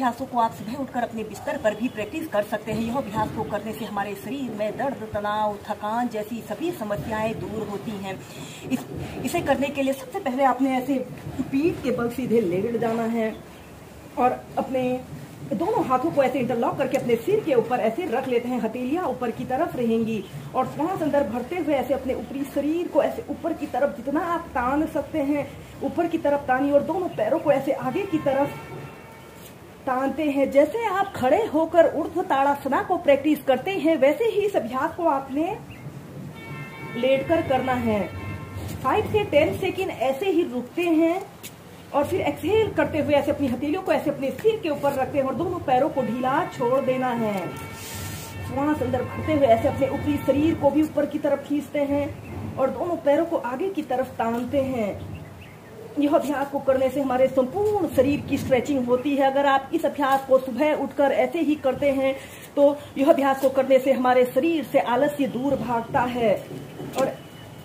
अभ्यासों को आप सुबह उठकर अपने बिस्तर पर भी प्रैक्टिस कर सकते हैं। यह अभ्यास को करने से हमारे शरीर में दर्द, तनाव, थकान जैसी सभी समस्याएं दूर होती हैं। इसे करने के लिए सबसे पहले आपने ऐसे पीठ के बल सीधे लेट जाना है और अपने दोनों हाथों को ऐसे इंटरलॉक करके अपने सिर के ऊपर ऐसे रख लेते हैं। हथेलियां ऊपर की तरफ रहेंगी और श्वास अंदर भरते हुए ऐसे अपने ऊपरी शरीर को ऐसे ऊपर की तरफ जितना आप तान सकते हैं ऊपर की तरफ तानिए और दोनों पैरों को ऐसे आगे की तरफ तानते हैं। जैसे आप खड़े होकर ऊर्ध्व ताड़ासना को प्रैक्टिस करते हैं वैसे ही इस अभ्यास को आपने लेटकर करना है। 5 से 10 सेकंड ऐसे ही रुकते हैं और फिर एक्सहेल करते हुए ऐसे अपनी हथेलियों को ऐसे अपने सिर के ऊपर रखते हैं और दोनों पैरों को ढीला छोड़ देना है। श्वास अंदर भरते हुए ऐसे अपने ऊपरी शरीर को भी ऊपर की तरफ खींचते हैं और दोनों पैरों को आगे की तरफ तानते हैं। यह अभ्यास को करने से हमारे संपूर्ण शरीर की स्ट्रेचिंग होती है। अगर आप इस अभ्यास को सुबह उठकर ऐसे ही करते हैं तो यह अभ्यास को करने से हमारे शरीर से आलस्य दूर भागता है। और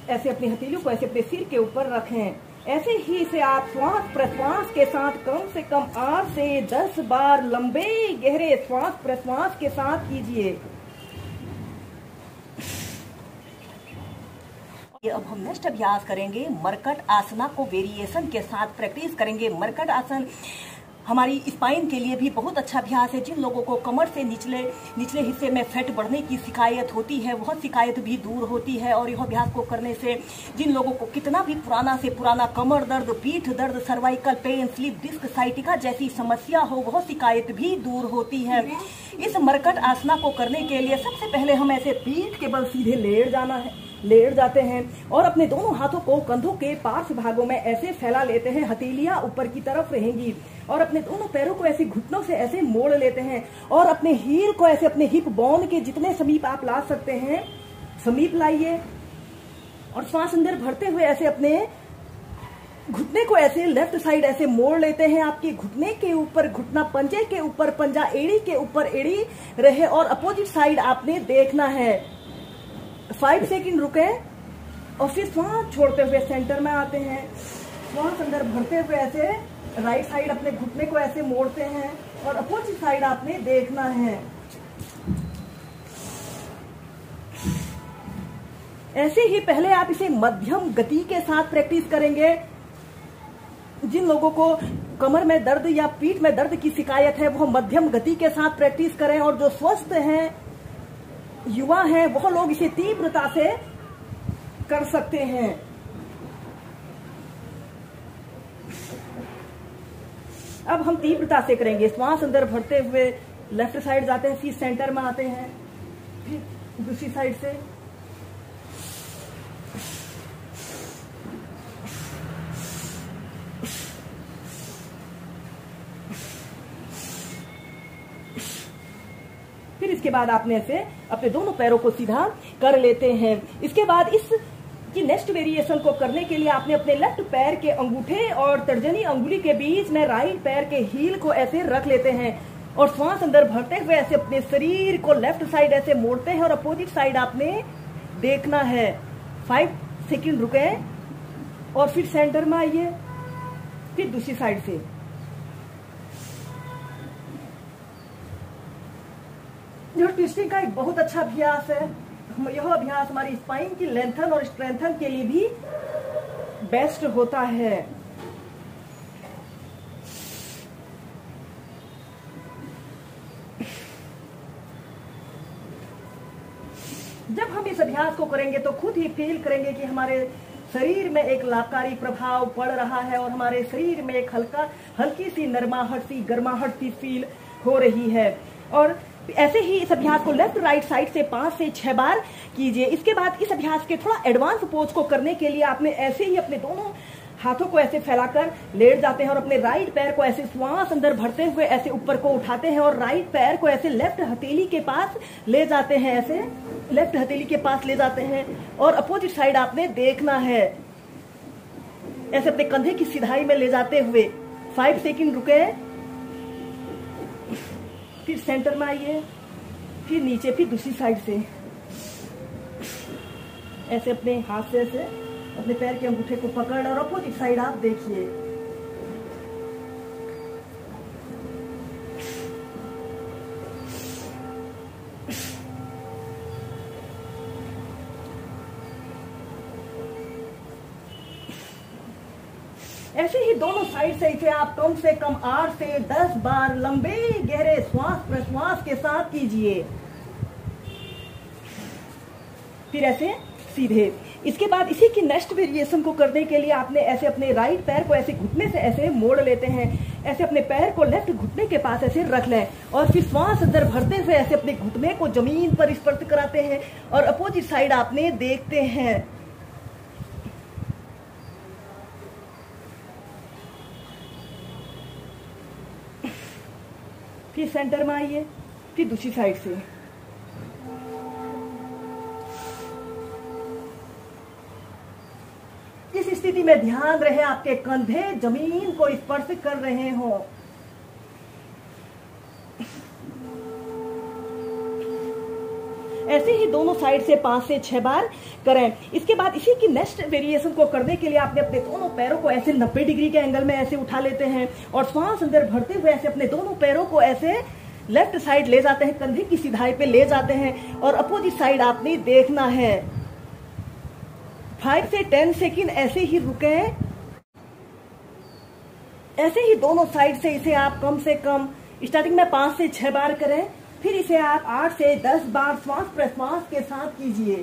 ऐसे अपनी हथेलियों को ऐसे अपने सिर के ऊपर रखें। ऐसे ही से आप श्वास प्रश्वास के साथ कम से कम 8 से 10 बार लंबे गहरे श्वास प्रश्वास के साथ कीजिए। अब हम नेक्स्ट अभ्यास करेंगे मरकट आसना को वेरिएशन के साथ प्रैक्टिस करेंगे। मरकट आसन हमारी स्पाइन के लिए भी बहुत अच्छा अभ्यास है। जिन लोगों को कमर से निचले हिस्से में फैट बढ़ने की शिकायत होती है वह शिकायत भी दूर होती है। और यह अभ्यास को करने से जिन लोगों को कितना भी पुराना से पुराना कमर दर्द, पीठ दर्द, cervical pain, slip disc, sciatica जैसी समस्या हो वह शिकायत भी दूर होती है। इस मरकट आसना को करने के लिए सबसे पहले हम ऐसे पीठ के बल सीधे लेट जाते हैं और अपने दोनों हाथों को कंधों के पार्श्व भागों में ऐसे फैला लेते हैं। हथेलियां ऊपर की तरफ रहेंगी और अपने दोनों पैरों को ऐसे घुटनों से ऐसे मोड़ लेते हैं और अपने हील को ऐसे अपने हिप बोन के जितने समीप आप ला सकते हैं समीप लाइए और श्वास अंदर भरते हुए ऐसे अपने घुटने को ऐसे लेफ्ट साइड ऐसे मोड़ लेते हैं। आपके घुटने के ऊपर घुटना, पंजे के ऊपर पंजा, एड़ी के ऊपर एड़ी रहे और अपोजिट साइड आपने देखना है। 5 सेकंड रुके और फिर श्वास छोड़ते हुए सेंटर में आते हैं। श्वास अंदर भरते हुए ऐसे राइट साइड अपने घुटने को ऐसे मोड़ते हैं और अपोजिट साइड आपने देखना है। ऐसे ही पहले आप इसे मध्यम गति के साथ प्रैक्टिस करेंगे। जिन लोगों को कमर में दर्द या पीठ में दर्द की शिकायत है वह मध्यम गति के साथ प्रैक्टिस करें और जो स्वस्थ हैं, युवा हैं, वह लोग इसे तीव्रता से कर सकते हैं। अब हम तीव्रता से करेंगे। श्वास अंदर भरते हुए लेफ्ट साइड जाते हैं, फिर सेंटर में आते हैं, फिर दूसरी साइड से फिर इसके बाद आपने ऐसे अपने दोनों पैरों को सीधा कर लेते हैं। इसके बाद इस की नेक्स्ट वेरिएशन को करने के लिए आपने अपने लेफ्ट पैर के अंगूठे और तर्जनी अंगुली के बीच में राइट पैर के हील को ऐसे रख लेते हैं और श्वास अंदर भरते हुए ऐसे अपने शरीर को लेफ्ट साइड ऐसे मोड़ते हैं और अपोजिट साइड आपने देखना है। 5 सेकंड रुके और फिर सेंटर में आइए, फिर दूसरी साइड से। यह ट्विस्टिंग का एक बहुत अच्छा अभ्यास है। यह अभ्यास हमारी स्पाइन की लेंथन और स्ट्रेंथन के लिए भी बेस्ट होता है। जब हम इस अभ्यास को करेंगे तो खुद ही फील करेंगे कि हमारे शरीर में एक लाभकारी प्रभाव पड़ रहा है और हमारे शरीर में एक हल्की सी नरमाहट सी गर्माहट सी फील हो रही है। और ऐसे ही इस अभ्यास को लेफ्ट राइट साइड से 5 से 6 बार कीजिए। इसके बाद इस अभ्यास के थोड़ा एडवांस पोज को करने के लिए आपने ऐसे ही अपने दोनों हाथों को ऐसे फैलाकर लेट जाते हैं और अपने राइट पैर को ऐसे श्वास अंदर भरते हुए ऐसे ऊपर को उठाते हैं और राइट पैर को ऐसे लेफ्ट हथेली के पास ले जाते हैं। ऐसे लेफ्ट हथेली के पास ले जाते हैं और अपोजिट साइड आपने देखना है। ऐसे अपने कंधे की सीधाई में ले जाते हुए 5 सेकंड रुके, फिर सेंटर में आइए, फिर नीचे, फिर दूसरी साइड से ऐसे अपने हाथ से ऐसे अपने पैर के अंगूठे को पकड़ और अपोजिट साइड आप देखिए। ऐसे ही दोनों साइड से इसे आप कम से कम 8 से 10 बार लंबे गहरे श्वास प्रश्वास के साथ कीजिए। फिर ऐसे सीधे। इसके बाद इसी की नेक्स्ट वेरिएशन को करने के लिए आपने ऐसे अपने राइट पैर को ऐसे घुटने से ऐसे मोड़ लेते हैं, ऐसे अपने पैर को लेफ्ट घुटने के पास ऐसे रख लें और फिर श्वास अंदर भरते हुए ऐसे अपने घुटने को जमीन पर स्पर्श कराते हैं और अपोजिट साइड आपने देखते हैं। फिर सेंटर में आइए, फिर दूसरी साइड से। इस स्थिति में ध्यान रहे आपके कंधे जमीन को स्पर्श कर रहे हो। ऐसे ही दोनों साइड से 5 से 6 बार करें। इसके बाद इसी की नेक्स्ट वेरिएशन को करने के लिए आपने अपने दोनों पैरों को ऐसे 90 डिग्री के एंगल में ऐसे उठा लेते हैं और श्वास अंदर भरते हुए ऐसे अपने दोनों पैरों को ऐसे लेफ्ट साइड ले जाते हैं, कंधे की सीधाई पे ले जाते हैं और अपोजिट साइड आपने देखना है। 5 से 10 सेकंड ऐसे ही रुके। ऐसे ही दोनों साइड से इसे आप कम से कम स्टार्टिंग में 5 से 6 बार करें, फिर इसे आप 8 से 10 बार श्वास प्रश्वास के साथ कीजिए।